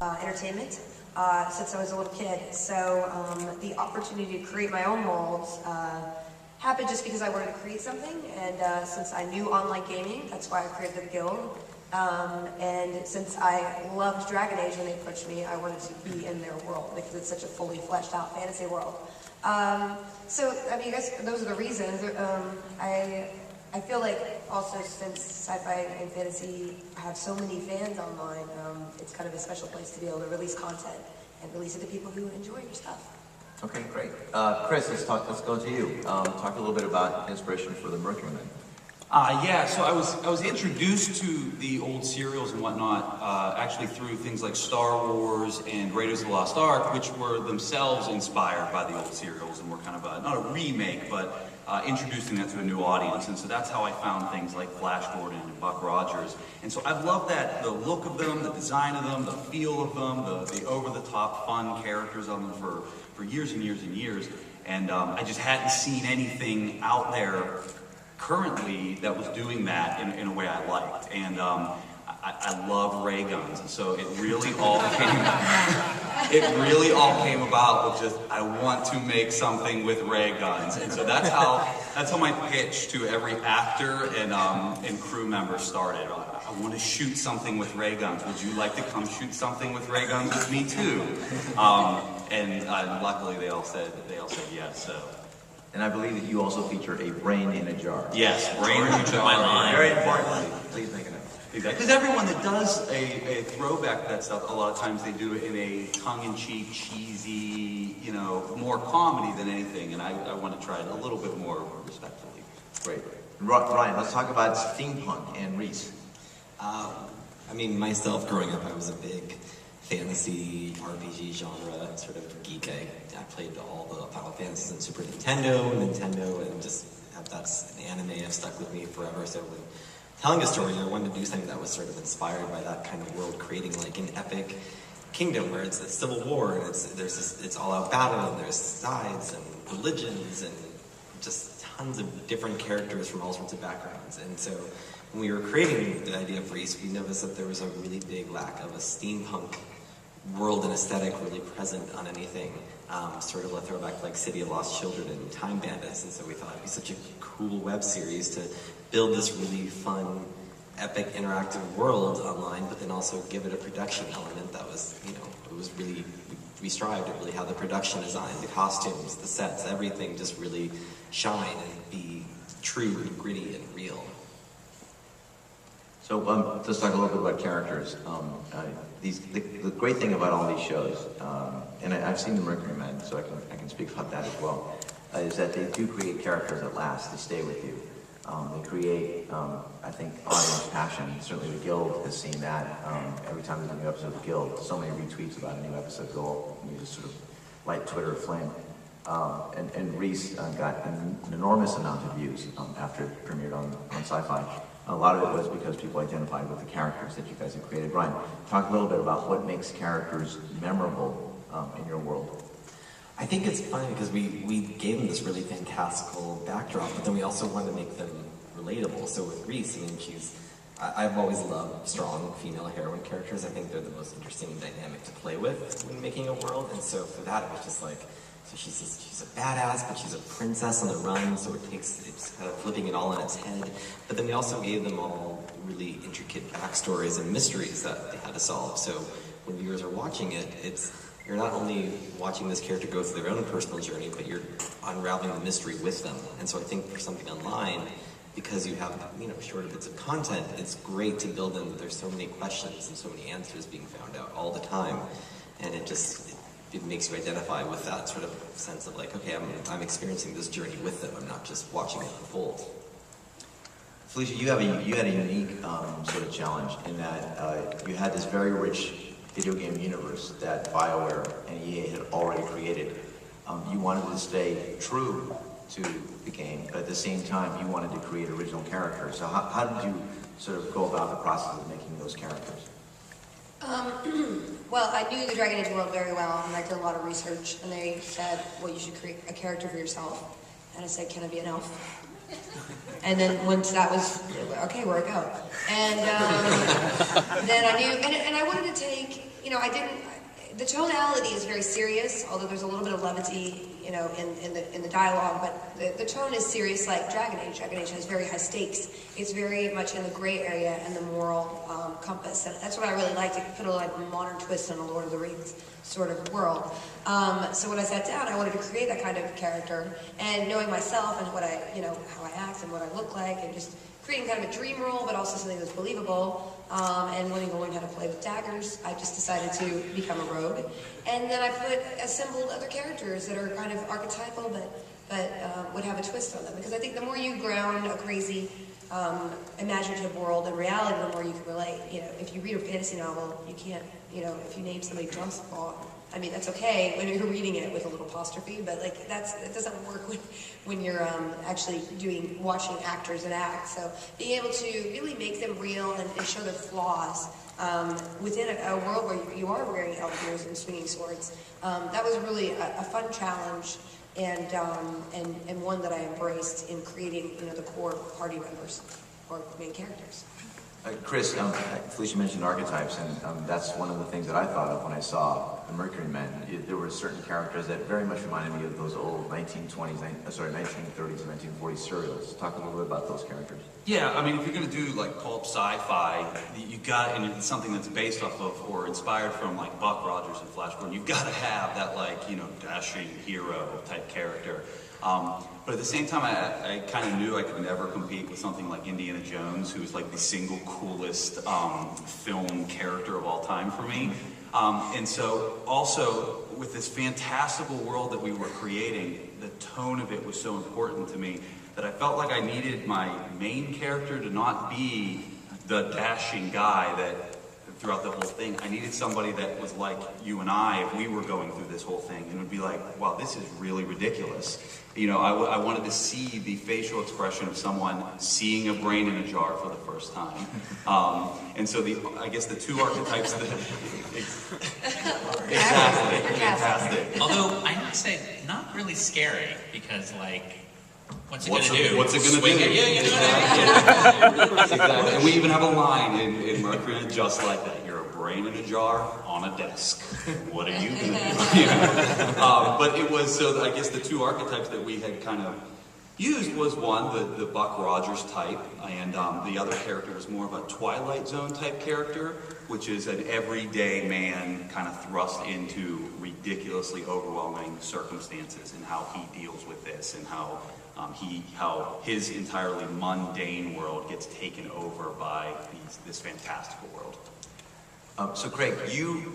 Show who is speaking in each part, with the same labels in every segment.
Speaker 1: entertainment since I was a little kid. So the opportunity to create my own worlds happened just because I wanted to create something, and since I knew online gaming, that's why I created the guild. And since I loved Dragon Age when they approached me, I wanted to be in their world because it's such a fully fleshed out fantasy world. So, I mean, I guess those are the reasons. I feel like also since sci-fi and fantasy have so many fans online, it's kind of a special place to be able to release content and release it to people who enjoy your stuff.
Speaker 2: Okay, great. Chris, let's go to you. Talk a little bit about inspiration for the Mercury Men.
Speaker 3: Yeah, so I was introduced to the old serials and whatnot actually through things like Star Wars and Raiders of the Lost Ark, which were themselves inspired by the old serials and were kind of not a remake, but introducing that to a new audience. And so that's how I found things like Flash Gordon and Buck Rogers. And so I've loved that, the look of them, the design of them, the feel of them, the over-the-top fun characters of them for years and years and years. And I just hadn't seen anything out there currently that was doing that in a way I liked. And I love ray guns, and so it really all came about with just, I want to make something with ray guns. And so that's how my pitch to every actor and crew member started. I want to shoot something with ray guns. Would you like to come shoot something with ray guns with me too? And luckily they all said yes. So.
Speaker 2: And I believe that you also feature a brain in a jar.
Speaker 3: Yes, brain in a jar.
Speaker 2: Very importantly, please make it up.
Speaker 3: Exactly. Because everyone that does a throwback to that stuff, a lot of times they do it in a tongue-in-cheek, cheesy, more comedy than anything. And I want to try it a little bit more respectfully.
Speaker 2: Great. Ryan, let's talk about steampunk and Reese.
Speaker 4: I mean, myself, growing up, I was a big fantasy RPG genre sort of geek. I played all the Final Fantasies on Super Nintendo, and just that's an anime I've stuck with me forever. So when telling a story, I wanted to do something that was sort of inspired by that kind of world, creating like an epic kingdom where it's a civil war and it's all out battle and there's sides and religions and just tons of different characters from all sorts of backgrounds. And so when we were creating the idea of Reese, we noticed that there was a really big lack of a steampunk world and aesthetic really present on anything, sort of a throwback like City of Lost Children and Time Bandits. And so we thought it'd be such a cool web series to build this really fun, epic, interactive world online, but then also give it a production element that was, it was really, we strived to really have the production design, the costumes, the sets, everything just really shine and be true and gritty and real.
Speaker 2: So let's talk a little bit about characters. The great thing about all these shows, and I've seen the Mercury Men, so I can speak about that as well, is that they do create characters that last, they stay with you. They create, I think, audience passion. Certainly the Guild has seen that. Every time there's a new episode of the Guild, so many retweets about a new episode go up, and you just sort of light Twitter aflame. And Reese got an enormous amount of views after it premiered on Sci-Fi. A lot of it was because people identified with the characters that you guys have created. Ryan, talk a little bit about what makes characters memorable in your world.
Speaker 4: I think it's funny because we gave them this really fantastical backdrop, but then we also wanted to make them relatable. So with Reese, I mean, I've always loved strong female heroine characters. I think they're the most interesting and dynamic to play with when making a world. And so for that, it was just like, so she's a badass, but she's a princess on the run, so it's kind of flipping it all on its head. But then we also gave them all really intricate backstories and mysteries that they had to solve. So when viewers are watching it, you're not only watching this character go through their own personal journey, but you're unraveling the mystery with them. And so I think for something online, because you have shorter bits of content, it's great to build in that there's so many questions and so many answers being found out all the time, and it makes you identify with that sort of sense of like, okay, I'm experiencing this journey with them. I'm not just watching it unfold.
Speaker 2: Felicia, you had a unique sort of challenge in that you had this very rich video game universe that BioWare and EA had already created. You wanted to stay true to the game, but at the same time, you wanted to create original characters. So how did you sort of go about the process of making those characters?
Speaker 1: Well, I knew the Dragon Age world very well, and I did a lot of research, and they said, well, you should create a character for yourself. And I said, can I be an elf? And then once that was, okay, where'd it go? And then I knew, and I wanted to take, you know, the tonality is very serious, although there's a little bit of levity, you know, in the dialogue, but the tone is serious like Dragon Age. Dragon Age has very high stakes. It's very much in the gray area and the moral compass, and that's what I really like, to put a like modern twist on a Lord of the Rings sort of world. So when I sat down, I wanted to create that kind of character, and knowing myself and what I, you know, how I act and what I look like, and just creating kind of a dream role, but also something that's believable, and wanting to learn how to play with daggers, I just decided to become a rogue. And then I assembled other characters that are kind of archetypal, but would have a twist on them. Because I think the more you ground a crazy, imaginative world in reality, the more you can relate. You know, if you read a fantasy novel, you can't, you know, if you name somebody Drumsball, I mean, that's okay when you're reading it with a little apostrophe, but like it doesn't work when you're actually watching actors and act. So being able to really make them real and show their flaws within a world where you are wearing elf ears and swinging swords, that was really a fun challenge, and one that I embraced in creating, you know, the core party members or main characters.
Speaker 2: Chris, Felicia mentioned archetypes, and that's one of the things that I thought of when I saw the Mercury Men. There were certain characters that very much reminded me of those old 1930s and 1940s serials. Talk a little bit about those characters.
Speaker 3: Yeah, I mean, if you're going to do like pulp sci-fi, you got, and it's something that's based off of or inspired from like Buck Rogers and Flash Gordon, you've got to have that like, you know, dashing hero type character. But at the same time, I kind of knew I could never compete with something like Indiana Jones, who was like the single coolest film character of all time for me. And so also with this fantastical world that we were creating, the tone of it was so important to me that I felt like I needed my main character to not be the dashing guy that throughout the whole thing. I needed somebody that was like you and I, if we were going through this whole thing, and would be like, wow, this is really ridiculous. You know, I wanted to see the facial expression of someone seeing a brain in a jar for the first time. And so I guess the two archetypes that... Exactly, fantastic.
Speaker 5: Although, I have to say, not really scary, because like, what's it gonna do?
Speaker 3: What's it gonna
Speaker 5: Swing
Speaker 3: do?
Speaker 5: at you, you know what I mean?
Speaker 3: Exactly. And we even have a line in Mercury just like that. You're a brain in a jar on a desk. What are you gonna do? You know? But it was, so I guess the two archetypes that we had kind of used was one, the Buck Rogers type, and the other character was more of a Twilight Zone type character, which is an everyday man kind of thrust into ridiculously overwhelming circumstances, and how he deals with this, and how his entirely mundane world gets taken over by this fantastical world.
Speaker 2: So Craig, you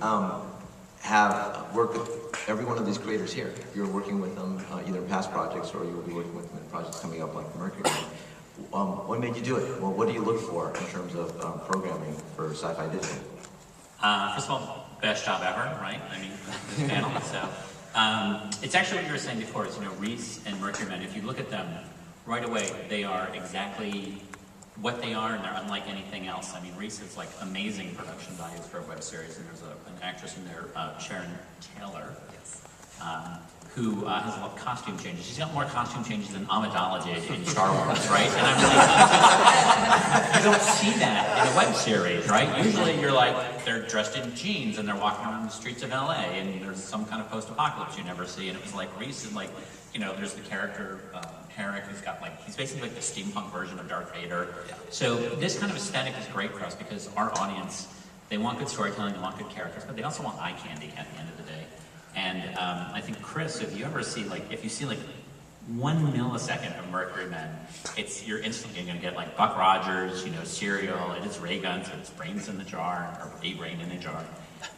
Speaker 2: have worked with every one of these creators here. You're working with them either in past projects, or you will be working with them in projects coming up like the Mercury Men. What made you do it? Well, what do you look for in terms of programming for Sci-Fi Digital?
Speaker 5: First of all, best job ever, right? I mean, this panel, so. It's actually what you were saying before, is, you know, Reese and Mercury Men, if you look at them, right away, they are exactly what they are, and they're unlike anything else. I mean, Reese has like amazing production values for a web series, and there's an actress in there, Sharon Taylor, who has a lot of costume changes. She's got more costume changes than Amidala did in Star Wars, right? And I'm like, you don't see that in a web series, right? Usually you're like, they're dressed in jeans and they're walking around the streets of LA, and there's some kind of post-apocalypse you never see. And it was like Reese is like, you know, there's the character Herrick, who's got like, he's basically like the steampunk version of Darth Vader. Yeah. So this kind of aesthetic is great for us, because our audience, they want good storytelling, they want good characters, but they also want eye candy at the end of the day. And I think, Chris, if you ever see like, if you see like 1 millisecond of Mercury Men, you're instantly going to get like Buck Rogers, you know, cereal, and it's ray guns, and it's brains in the jar, or a brain in a jar.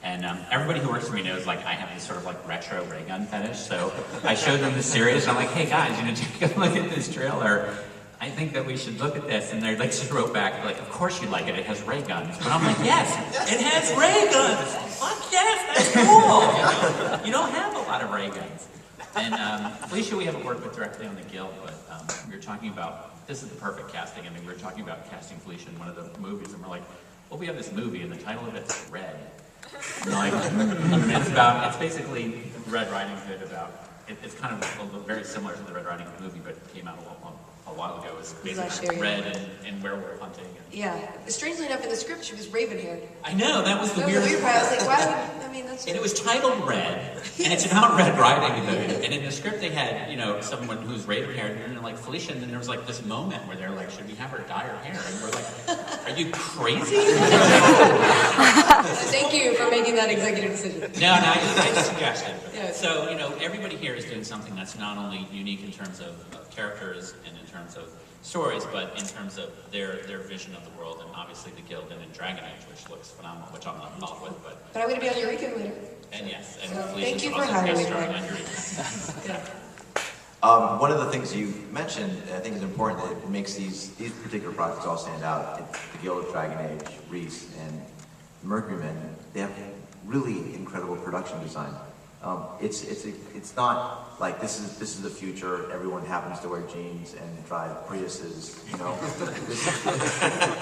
Speaker 5: And everybody who works for me knows like I have this sort of like retro ray gun fetish. So I showed them the series, and I'm like, hey guys, you know, take a look at this trailer. I think that we should look at this. And they're like, just wrote back, like, of course you like it, it has ray guns. But I'm like, yes, it has ray guns. Fuck yes, that's cool. You don't have a lot of ray guns. And Felicia, we haven't worked with directly on the Guild, but we were talking about, this is the perfect casting. I mean, we were talking about casting Felicia in one of the movies, and we're like, well, we have this movie, and the title of it's Red. And like, it's basically Red Riding Hood about, it's kind of very similar to the Red Riding Hood movie, but it came out a a while ago was
Speaker 1: Last
Speaker 5: basically
Speaker 1: year,
Speaker 5: red and werewolf hunting.
Speaker 1: Yeah. Strangely enough, in the script, she was raven-haired.
Speaker 5: I know, that was the
Speaker 1: That was
Speaker 5: weird
Speaker 1: the weird part. I was like, why would, I mean, that's...
Speaker 5: And it was titled Red, and it's about Red Riding Hood. And in the script, they had, you know, someone who's raven-haired, and they're like, Felicia, and then there was like this moment where they're like, should we have her dye her hair? And we're like, are you crazy?
Speaker 1: Thank you for making that executive decision.
Speaker 5: No, I just suggested.
Speaker 1: Yeah.
Speaker 5: So, you know, everybody here is doing something that's not only unique in terms of characters and in terms of stories, but in terms of their vision of the world, and obviously the Guild and in Dragon Age, which looks phenomenal, which I'm not involved with, but
Speaker 1: But I'm going to be on Eureka later.
Speaker 5: and yes, and
Speaker 1: So,
Speaker 5: Felicia's
Speaker 1: thank you for
Speaker 5: also
Speaker 1: hiring
Speaker 5: guest
Speaker 1: me,
Speaker 5: starring
Speaker 1: Greg.
Speaker 5: on Eureka.
Speaker 1: Yeah.
Speaker 2: One of the things you mentioned, I think is important, that it makes these particular projects all stand out. The Guild, Dragon Age, Reese, and Mercurymen, they have really incredible production design. It's not like this is the future. Everyone happens to wear jeans and drive Priuses, you know.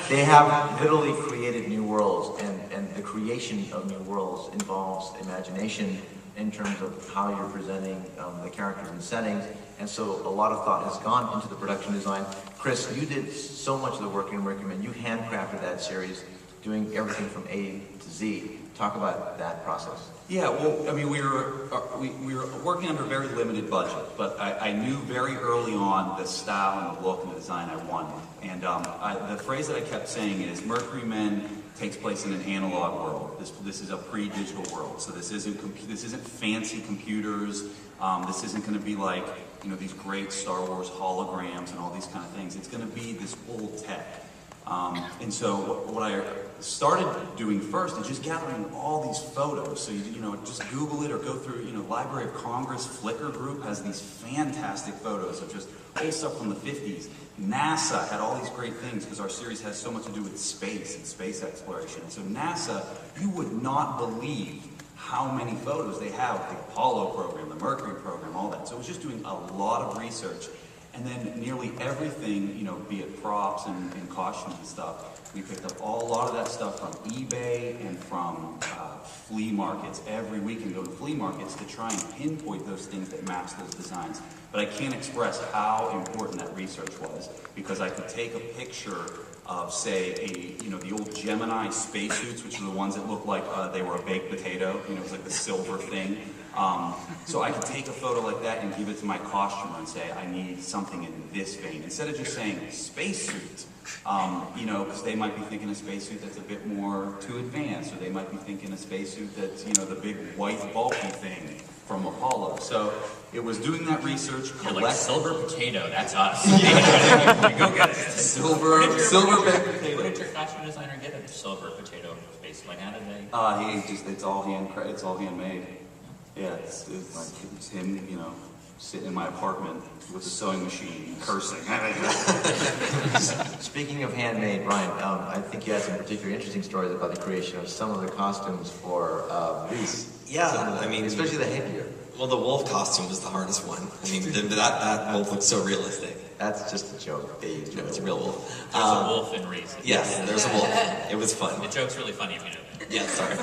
Speaker 2: They have literally created new worlds, and the creation of new worlds involves imagination in terms of how you're presenting the characters and settings. And so a lot of thought has gone into the production design. Chris, you did so much of the work in Mercurymen. You handcrafted that series, doing everything from A to Z. Talk about that process.
Speaker 3: Yeah, well, I mean, we were working under a very limited budget, but I knew very early on the style and the look and the design I wanted. And the phrase that I kept saying is, Mercurymen takes place in an analog world. This is a pre-digital world, so this isn't fancy computers. This isn't going to be like, you know, these great Star Wars holograms and all these kind of things. It's going to be this old tech. And so what I started doing first is just gathering all these photos. So you know, just Google it or go through, you know, Library of Congress Flickr group has these fantastic photos of just old stuff from the 50s. NASA had all these great things because our series has so much to do with space and space exploration. So NASA, you would not believe how many photos they have with the Apollo program, the Mercury program, all that. So it was just doing a lot of research. And then nearly everything, you know, be it props and costumes and stuff, we picked up a lot of that stuff from eBay and from flea markets. Every weekend go to flea markets to try and pinpoint those things that match those designs. But I can't express how important that research was, because I could take a picture of, say, the old Gemini spacesuits, which are the ones that look like they were a baked potato. You know, it was like the silver thing. So I could take a photo like that and give it to my costumer and say, I need something in this vein. Instead of just saying spacesuit, you know, because they might be thinking a spacesuit that's a bit more too advanced, or they might be thinking a spacesuit that's, you know, the big white bulky thing from Apollo. So it was doing that research,
Speaker 5: You're like, silver potato, that's us. Go get it.
Speaker 3: silver baked potato.
Speaker 5: What did your costume designer get a silver potato space? Like, how did they?
Speaker 3: It's all handmade. Yeah, it's him, you know, sitting in my apartment with a sewing machine, cursing.
Speaker 2: Speaking of handmade, Brian, I think you had some particularly interesting stories about the creation of some of the costumes for Reese.
Speaker 4: Yeah, I mean,
Speaker 2: especially the headgear.
Speaker 4: Well, the wolf costume was the hardest one. I mean, that wolf looks so realistic.
Speaker 2: That's just a joke.
Speaker 4: No, it's a real wolf.
Speaker 5: There's a wolf in Reese.
Speaker 4: Yes, there's a wolf. It was fun.
Speaker 5: The joke's really funny if you know that.
Speaker 4: Yeah, sorry.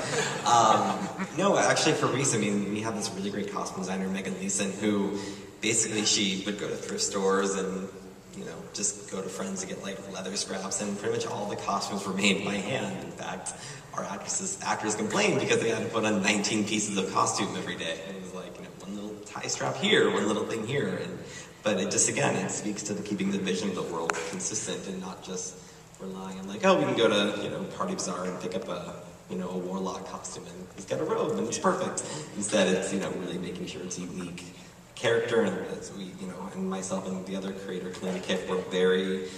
Speaker 4: No, actually for Reese, I mean, we have this really great costume designer, Megan Leeson, who basically she would go to thrift stores and, you know, just go to friends to get like leather scraps, and pretty much all the costumes were made by hand. In fact, our actors complained because they had to put on 19 pieces of costume every day. And it was like, you know, one little tie strap here, one little thing here. But it just, again, it speaks to keeping the vision of the world consistent and not just relying on like, oh, we can go to, you know, Party Bazaar and pick up a warlock costume and he's got a robe and it's perfect. Instead, it's, you know, really making sure it's a unique character, and as we, you know, and myself and the other creator, Connecticut, were very,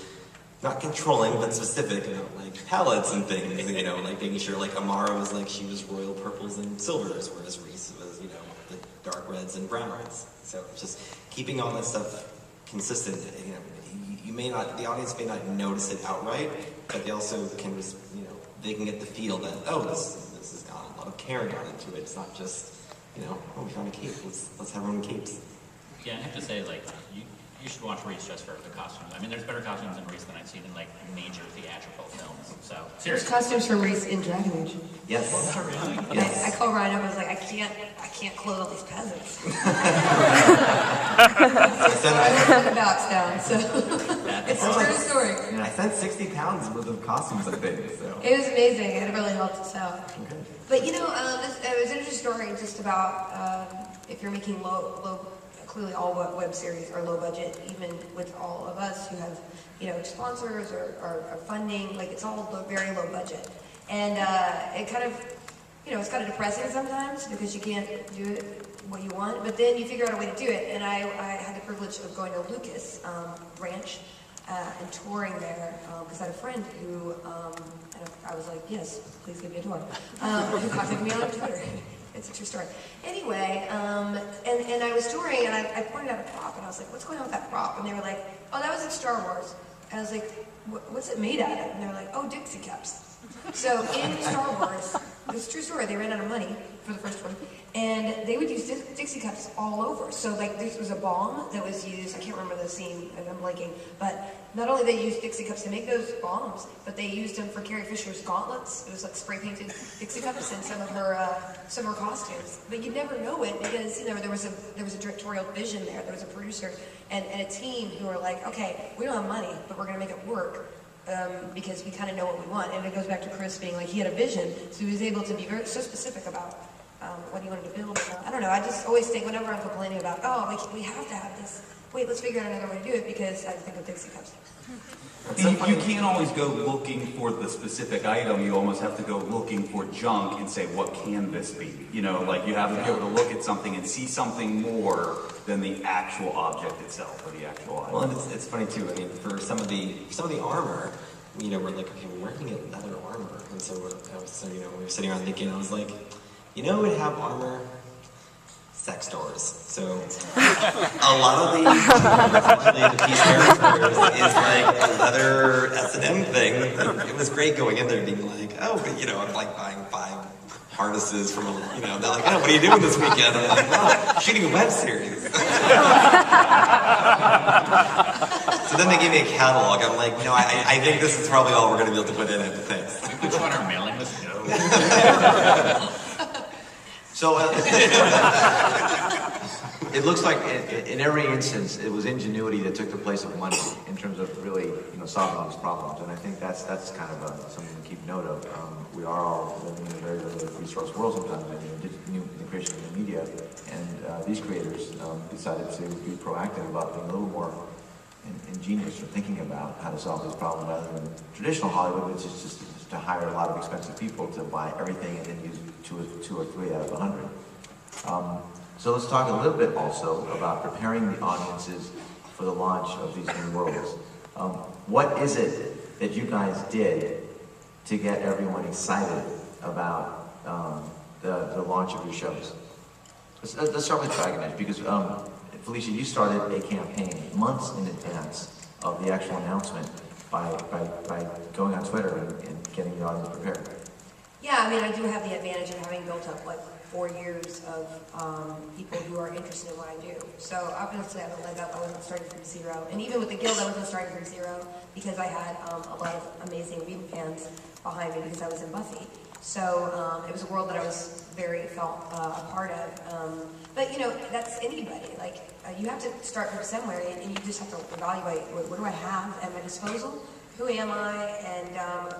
Speaker 4: not controlling, but specific about like palettes and things, and, you know, like making sure like Amara was like, she was royal purples and silvers, whereas Reese was, you know, the dark reds and browns. So just keeping all that stuff consistent, you know, the audience may not notice it outright, but they also can just, you know, they can get the feel that, oh, this has got a lot of care gone into it. It's not just, you know, oh, we found a cape, let's have everyone capes.
Speaker 5: Yeah, I have to say, like, you should watch Reese just for the costumes. I mean, there's better costumes in Reese than I've seen in, like, major theatrical films. So,
Speaker 1: There's
Speaker 5: seriously.
Speaker 1: costumes from Reese in Dragon Age.
Speaker 2: Yes.
Speaker 5: Really?
Speaker 1: I call Ryan up, I was like, I can't clothe all these peasants. I box down, so it's a true story.
Speaker 4: I sent 60 pounds worth of costumes, I think. So
Speaker 1: It was amazing. It really helped us out.
Speaker 4: okay.
Speaker 1: But it was an interesting story just about if you're making clearly all web series are low budget, even with all of us who have, sponsors or funding, like it's all very low budget. And it kind of, it's kind of depressing sometimes because you can't do it what you want, but then you figure out a way to do it. And I had the privilege of going to Lucas Ranch and touring there because I had a friend who, and I was like, yes, please give me a tour, who contacted me on Twitter. It's a true story. Anyway, and I was touring and I pointed out a prop and I was like, what's going on with that prop? And they were like, oh, that was in Star Wars. And I was like, what's it made out of? And they were like, oh, Dixie cups. So in Star Wars, it's a true story, they ran out of money for the first one, and they would use Dixie cups all over. So like this was a bomb that was used, I can't remember the scene, and I'm blanking, but not only they used Dixie cups to make those bombs, but they used them for Carrie Fisher's gauntlets. It was like spray painted Dixie cups in some of her costumes. But you'd never know it because there was a directorial vision there. There was a producer and a team who were like, okay, we don't have money, but we're gonna make it work. Because we kind of know what we want, and it goes back to Chris being like he had a vision, so he was able to be so specific about what he wanted to build. I don't know. I just always think whenever I'm complaining about, we have to have this. Wait, let's figure out another way to do it because I think of Dixie cups.
Speaker 3: You can't always go looking for the specific item. You almost have to go looking for junk and say, what can this be? You have to be able to look at something and see something more than the actual object itself or the actual item.
Speaker 4: Well, and it's funny too. I mean, for some of the armor, we're like, okay, where can we get leather armor? And so we were sitting around thinking, I was like, who would have armor? Sex stores. So a lot of the piece characters is like a leather S&M thing. It was great going in there being like, I'm like buying 5 harnesses from they're like, what are you doing this weekend? I'm like, shooting a web series. So then they gave me a catalog. I'm like, no, I think this is probably all we're going to be able to put in it. Thanks.
Speaker 5: Which one are mailing list? No.
Speaker 2: So it looks like in every instance it was ingenuity that took the place of money in terms of really solving these problems, and I think that's kind of something to keep note of. We are all living in a very, very resource world sometimes, and the creation of new media, and these creators decided to be proactive about being a little more ingenious or thinking about how to solve these problems rather than traditional Hollywood, which is just to hire a lot of expensive people to buy everything and then use two or three out of 100. So let's talk a little bit also about preparing the audiences for the launch of these new worlds. What is it that you guys did to get everyone excited about the launch of your shows? Let's start with Dragon Age, because Felicia, you started a campaign months in advance of the actual announcement by going on Twitter and getting the audience prepared.
Speaker 1: Yeah, I mean, I do have the advantage of having built up like 4 years of people who are interested in what I do. So obviously I have a leg up. I wasn't starting from zero. And even with the guild, I wasn't starting from zero because I had a lot of amazing Whedon fans behind me because I was in Buffy. So it was a world that I was felt a part of. But that's anybody. Like you have to start from somewhere, and you just have to evaluate what do I have at my disposal, who am I, and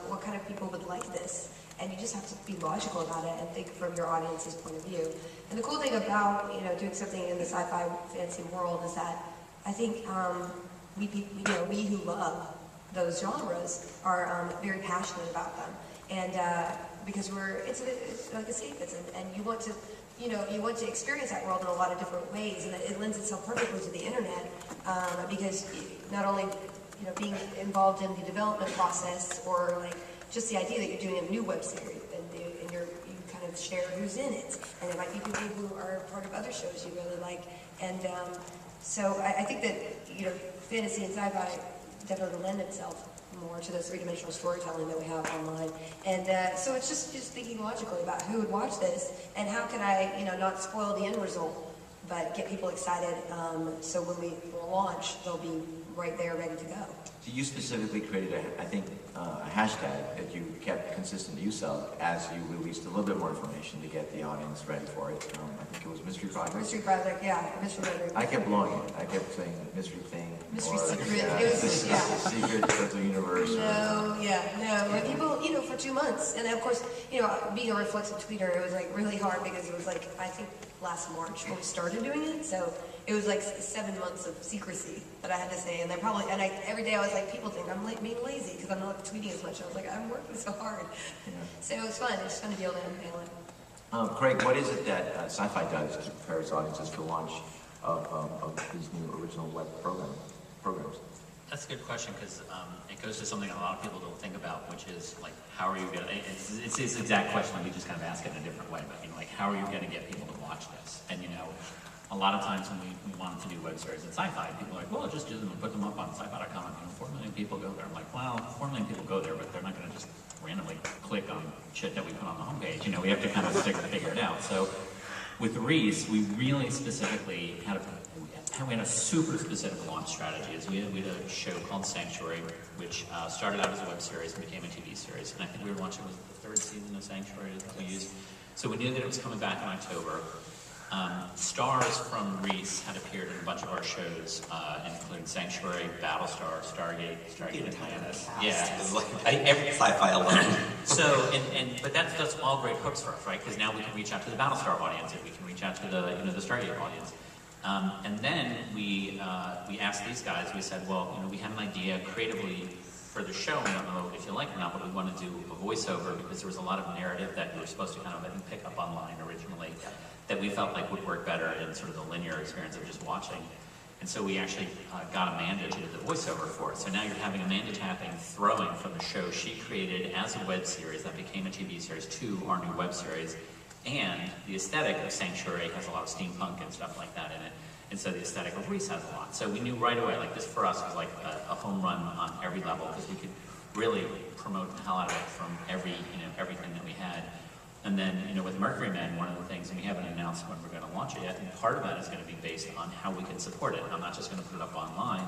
Speaker 1: what kind of people would like this. And you just have to be logical about it and think from your audience's point of view. And the cool thing about doing something in the sci-fi fantasy world is that I think we who love those genres are very passionate about them, and because it's like escapism, and you want to experience that world in a lot of different ways, and it lends itself perfectly to the internet because not only being involved in the development process or like just the idea that you're doing a new web series and you kind of share who's in it, and there might be people who are part of other shows you really like, and so I think that fantasy and sci-fi definitely lend itself more to the 3-dimensional storytelling that we have online, and so it's just thinking logically about who would watch this and how can I not spoil the end result but get people excited so when we launch they'll be right there, ready to go.
Speaker 2: So you specifically created, I think, a hashtag that you kept consistent use of as you released a little bit more information to get the audience ready for it. I think it was Mystery Project.
Speaker 1: Mystery Project, yeah, Mystery Project.
Speaker 2: I kept blowing it. I kept saying Mystery Thing.
Speaker 1: Mystery
Speaker 2: or,
Speaker 1: Secret.
Speaker 2: Yeah,
Speaker 1: It was, yeah.
Speaker 2: Secret Central Universe.
Speaker 1: No, and people, for 2 months, and of course, being a reflexive tweeter, it was like really hard because it was like, I think last March when we started doing it, so it was like 7 months of secrecy that I had to say, and every day I was like, people think I'm being lazy because I'm not tweeting as much. I was like, I'm working so hard.
Speaker 2: Yeah.
Speaker 1: So it was fun. It was fun to be able to unveil it.
Speaker 2: Craig, what is it that Sci-Fi does to prepare its audiences for launch of these new original web programs?
Speaker 5: That's a good question because it goes to something a lot of people don't think about, which is like, how are you going to, it's this exact question, we just kind of ask it in a different way, but like, how are you going to get people to watch this? And a lot of times when we wanted to do web series at Sci-Fi, people are like, well, just do them and put them up on sci-fi.com. 4 million people go there. I'm like, well, 4 million people go there, but they're not going to just randomly click on shit that we put on the homepage. We have to kind of figure it out. So with Reese, we really specifically had a super specific launch strategy. We had a show called Sanctuary, which started out as a web series and became a TV series. And I think we were launching the 3rd season of Sanctuary that we used. So we knew that it was coming back in October. Stars from Reese had appeared in a bunch of our shows, including Sanctuary, Battlestar, Stargate Atlantis. Yeah,
Speaker 4: It's like Sci-fi alone.
Speaker 5: So, but that's all great hooks for us, right? Because now we can reach out to the Battlestar audience, and we can reach out to the Stargate audience. And then we asked these guys. We said, well, we had an idea creatively for the show. I don't know if you like it or not, but we want to do a voiceover because there was a lot of narrative that we were supposed to kind of, I think, pick up online originally that we felt like would work better in sort of the linear experience of just watching. And so we actually got Amanda to do the voiceover for it. So now you're having Amanda Tapping throwing from the show she created as a web series that became a TV series to our new web series. And the aesthetic of Sanctuary has a lot of steampunk and stuff like that in it. And so the aesthetic of Reese has a lot. So we knew right away, like this for us was like a home run on every level because we could really promote the hell out of it from everything that we had. And then, with Mercury Men, one of the things, and we haven't announced when we're going to launch it yet, and part of that is going to be based on how we can support it. I'm not just going to put it up online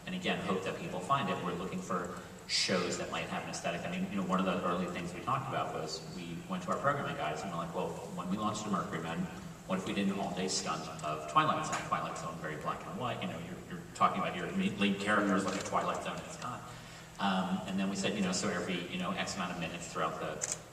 Speaker 5: and again, hope that people find it. We're looking for shows that might have an aesthetic. I mean, one of the early things we talked about was we went to our programming guys and we're like, well, when we launched the Mercury Men, what if we did an all-day stunt of Twilight Zone? Twilight Zone, very black and white. You're talking about your lead characters like a Twilight Zone in Scott. And then we said, so every, X amount of minutes throughout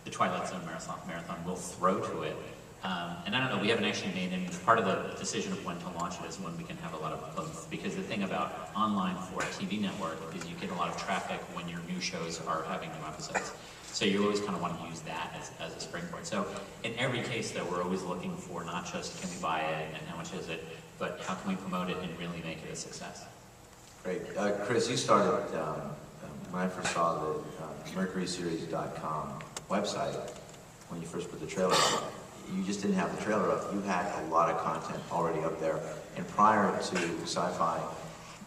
Speaker 5: the Twilight Zone marathon, we'll throw to it. And I don't know, we haven't actually made any, part of the decision of when to launch it is when we can have a lot of both. Because the thing about online for a TV network is you get a lot of traffic when your new shows are having new episodes. So you always kind of want to use that as a springboard. So in every case, though, we're always looking for not just can we buy it and how much is it, but how can we promote it and really make it a success.
Speaker 2: Great. Chris, you started, when I first saw the MercurySeries.com website, when you first put the trailer up, you just didn't have the trailer up. You had a lot of content already up there. And prior to Sci-Fi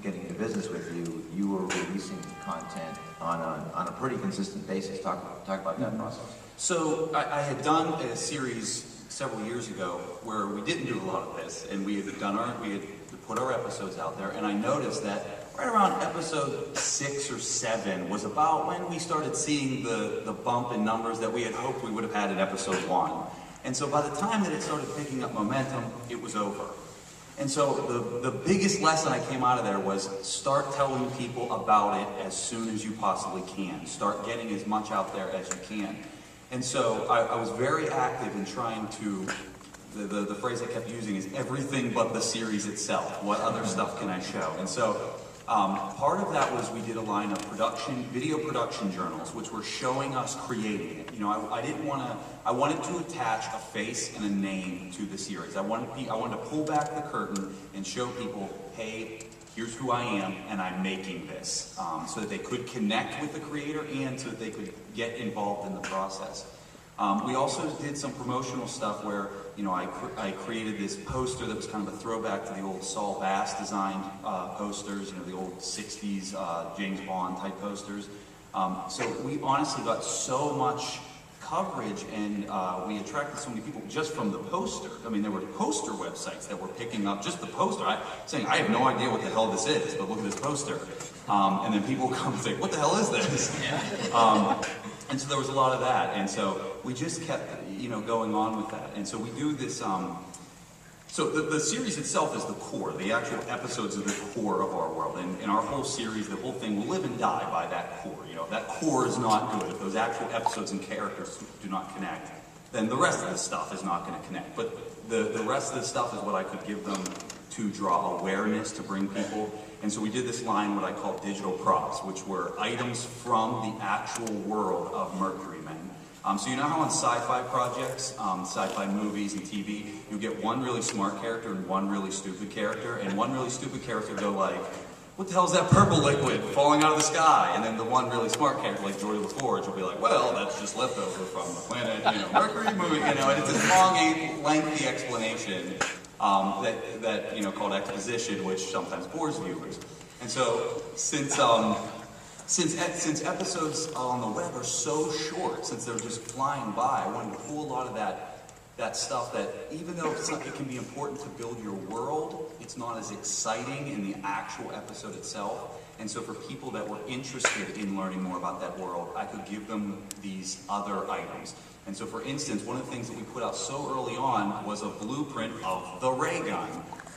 Speaker 2: getting into business with you, you were releasing content on a pretty consistent basis. Talk about that process.
Speaker 3: So I had done a series several years ago where we didn't do a lot of this, and we had put our episodes out there, and I noticed that right around episode 6 or 7 was about when we started seeing the bump in numbers that we had hoped we would have had in episode 1. And so by the time that it started picking up momentum, it was over. And so the biggest lesson I came out of there was start telling people about it as soon as you possibly can. Start getting as much out there as you can. And so I was very active in trying to, the phrase I kept using is everything but the series itself. What other stuff can I show? And so part of that was we did a line of video production journals, which were showing us creating it. I wanted to attach a face and a name to the series. I wanted to pull back the curtain and show people, hey, here's who I am, and I'm making this, so that they could connect with the creator and so that they could get involved in the process. We also did some promotional stuff where, I created this poster that was kind of a throwback to the old Saul Bass designed posters, the old 60s James Bond type posters. So we honestly got so much coverage, and we attracted so many people just from the poster. I mean, there were poster websites that were picking up just the poster, saying, I have no idea what the hell this is, but look at this poster. And then people come and say, what the hell is this? And so there was a lot of that, and so we just kept, going on with that. And so we do this, so the series itself is the core. The actual episodes are the core of our world. And in our whole series, the whole thing will live and die by that core. If that core is not good, if those actual episodes and characters do not connect, then the rest of the stuff is not going to connect. But the rest of the stuff is what I could give them to draw awareness, to bring people. And so we did this line, what I call digital props, which were items from the actual world of Mercury Men. So you know how on sci-fi projects, sci-fi movies and TV, you get one really smart character and one really stupid character, and one really stupid character go like, what the hell is that purple liquid falling out of the sky? And then the one really smart character, like Geordie LaForge, will be like, well, that's just leftover from the planet, Mercury movie, and it's this long, lengthy explanation that called exposition, which sometimes bores viewers. And so since episodes on the web are so short, since they're just flying by, I wanted to pull a lot of that stuff that, even though it can be important to build your world, it's not as exciting in the actual episode itself. And so for people that were interested in learning more about that world, I could give them these other items. And so for instance, one of the things that we put out so early on was a blueprint of the ray gun.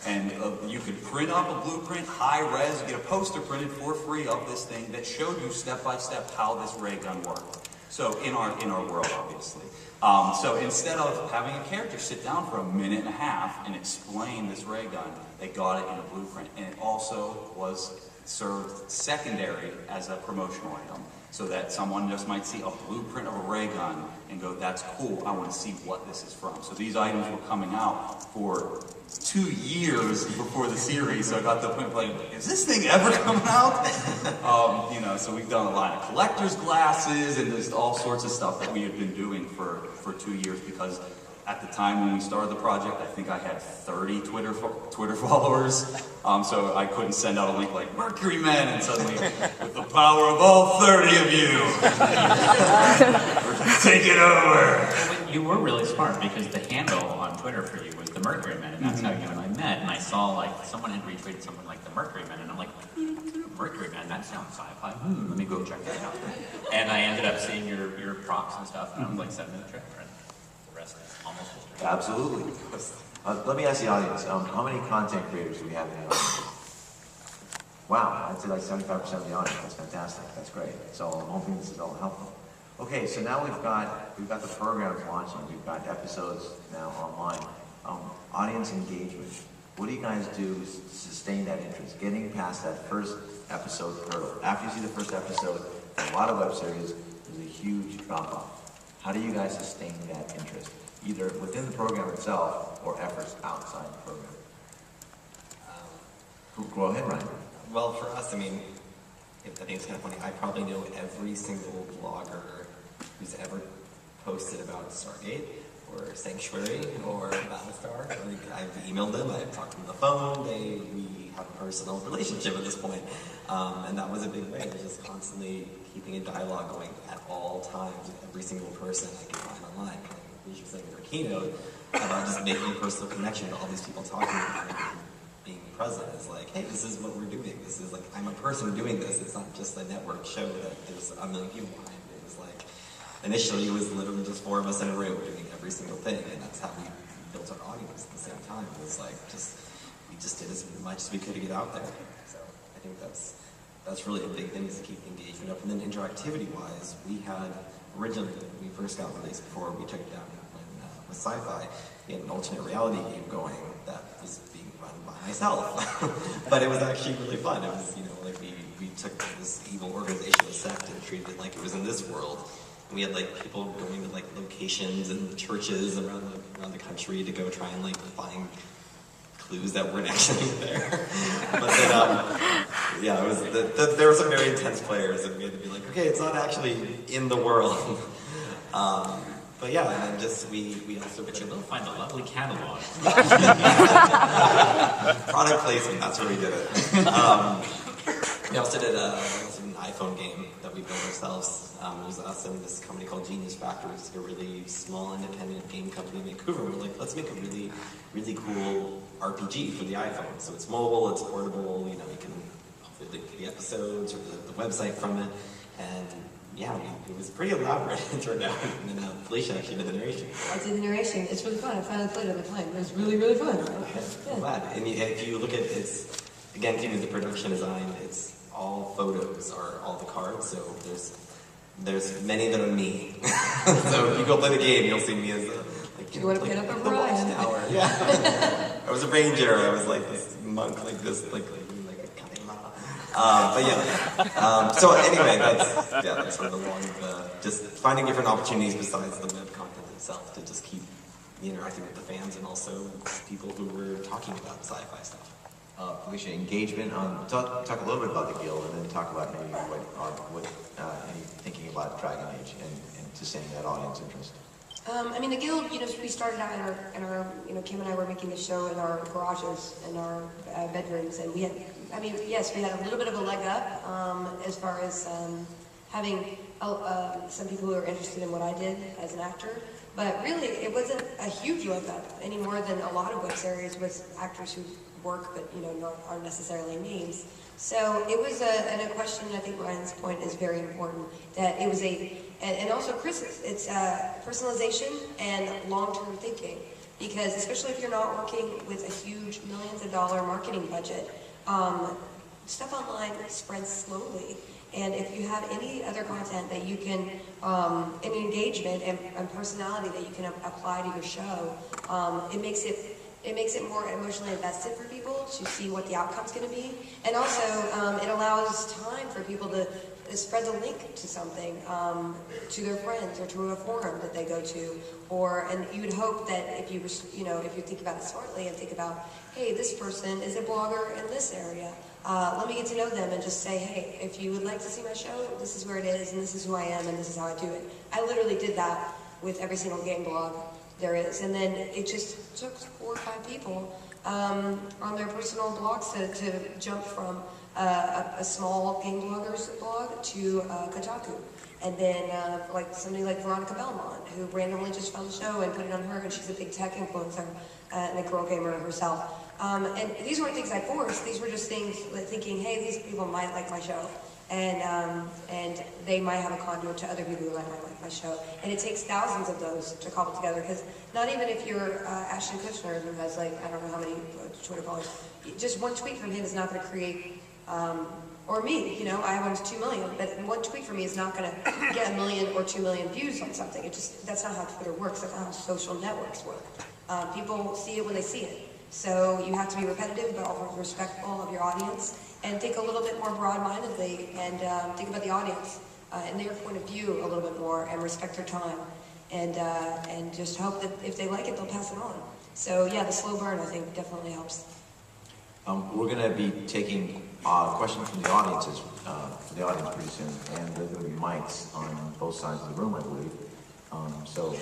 Speaker 3: And you could print up a blueprint, high res, get a poster printed for free of this thing that showed you step by step how this ray gun worked. So in our world, obviously. So instead of having a character sit down for a minute and a half and explain this ray gun, they got it in a blueprint. And it also was served secondary as a promotional item, so that someone just might see a blueprint of a ray gun and go, that's cool, I want to see what this is from. So these items were coming out for 2 years before the series, so I got to the point of like, is this thing ever coming out? So we've done a line of collector's glasses and just all sorts of stuff that we had been doing for 2 years, because at the time when we started the project, I think I had 30 Twitter followers, so I couldn't send out a link like Mercury Men, and suddenly, with the power of all 30 of you, take it over.
Speaker 5: You were really smart, because the handle on Twitter for you was the Mercury Men, and that's how you and I met. And I saw like someone had retweeted something like the Mercury Men, and I'm like, Mercury Men, that sounds sci-fi. Let me go check that out. And I ended up seeing your props and stuff, and I was like, send me the trailer. The rest is almost history.
Speaker 2: Absolutely. Let me ask the audience, how many content creators do we have in the audience? Wow, I'd say like 75% of the audience. That's fantastic. That's great. So I'm hoping this is all helpful. Okay, so now we've got the programs launching. We've got episodes now online. Audience engagement. What do you guys do to sustain that interest? Getting past that first episode hurdle. After you see the first episode, a lot of web series, there's a huge drop-off. How do you guys sustain that interest? Either within the program itself or efforts outside the program? Go ahead, Ryan.
Speaker 4: Well, for us, I think it's kind of funny. I probably know every single blogger who's ever posted about Stargate or Sanctuary or Battlestar. I've emailed them, I've talked to them on the phone. We have a personal relationship at this point. And that was a big way. It was just constantly keeping a dialogue going at all times with every single person I could find online. Kind of like Felicia was saying in her keynote, about just making a personal connection to all these people talking about it. Being present is like, hey, this is what we're doing. This is like, I'm a person doing this. It's not just a network show that there's a million people behind it. It was like, initially it was literally just 4 of us in a room doing every single thing, and that's how we built our audience at the same time. It was like, we just did as much as we could to get out there. So I think that's really a big thing, is to keep engagement up. And then interactivity-wise, we had originally, when we first got released, before we took it down with Sci-fi, we had an alternate reality game going that was being run by myself. But it was actually really fun. It was, like we took this evil organization, a sect, and treated it like it was in this world. And we had like people going to like locations and churches around the country to go try and like find clues that weren't actually there. But then, it was there were some very intense players, and we had to be like, okay, it's not actually in the world. But yeah, and then just we also.
Speaker 5: But you will find a lovely catalog.
Speaker 4: Product placement, that's where we did it. We also did an iPhone game that we we built ourselves. It was us and this company called Genius Factory, which is a really small independent game company in Vancouver. We're like, let's make a really, really cool RPG for the iPhone. So it's mobile, it's portable, you know, you can hopefully link the episodes or the website from it. And yeah, it was pretty elaborate, it turned out. And then Felicia actually did the narration.
Speaker 1: I did the narration. It's really fun. I finally played it on the plane. It was really, really fun.
Speaker 4: I'm glad. And if you look at it's, again, keeping the production design, it's all photos are all the cards. So there's many that are me. So if you go play the game, you'll see me as a, like,
Speaker 1: You want to
Speaker 4: like,
Speaker 1: pin up a
Speaker 4: the
Speaker 1: Ryan?
Speaker 4: watchtower. Yeah. I was a ranger. I was like this monk, like this, like a kalima. But yeah. So anyway, that's sort of the long, just finding different opportunities besides the web content itself to just keep interacting with the fans and also people who were talking about sci-fi stuff.
Speaker 2: Felicia, engagement. Talk a little bit about the guild, and then talk about maybe what any thinking about Dragon Age and sustaining that audience interest.
Speaker 1: I mean, the guild, we started out in our Kim and I were making the show in our garages, in our bedrooms, and we had, yes, we had a little bit of a leg up as far as having some people who were interested in what I did as an actor, but really, it wasn't a huge leg up any more than a lot of web series with actors who work, but aren't necessarily names. So it was a question, and I think Ryan's point is very important, that it was and also Chris's, it's personalization and long-term thinking, because especially if you're not working with a huge millions of dollar marketing budget, stuff online spreads slowly. And if you have any other content that you can, any engagement and personality that you can apply to your show, it makes it more emotionally invested for people to see what the outcome's going to be. And also, it allows time for people to spread the link to something, to their friends or to a forum that they go to. And you would hope that if you think about it smartly and think about, hey, this person is a blogger in this area. Let me get to know them and just say, hey, if you would like to see my show, this is where it is, and this is who I am, and this is how I do it. I literally did that with every single game blog there is, and then it just took 4 or 5 people on their personal blogs to jump from a small game blogger's blog to Kotaku. And then like somebody like Veronica Belmont, who randomly just found the show and put it on her, and she's a big tech influencer and a girl gamer herself. And these weren't things I forced, these were just things like thinking, hey, these people might like my show. And they might have a conduit to other people who might like my show. And it takes thousands of those to cobble together, because not even if you're Ashton Kutcher, who has like, I don't know how many Twitter followers, just one tweet from him is not going to create, or me, I have 2 million, but one tweet from me is not going to get 1 million or 2 million views on something. That's not how Twitter works, that's not how social networks work. People see it when they see it. So you have to be repetitive, but also respectful of your audience, and think a little bit more broad-mindedly, and think about the audience and their point of view a little bit more, and respect their time, and just hope that if they like it, they'll pass it on. So yeah, the slow burn, I think, definitely helps.
Speaker 2: We're going to be taking questions from the audiences, pretty soon, and there are going to be mics on both sides of the room, I believe. So.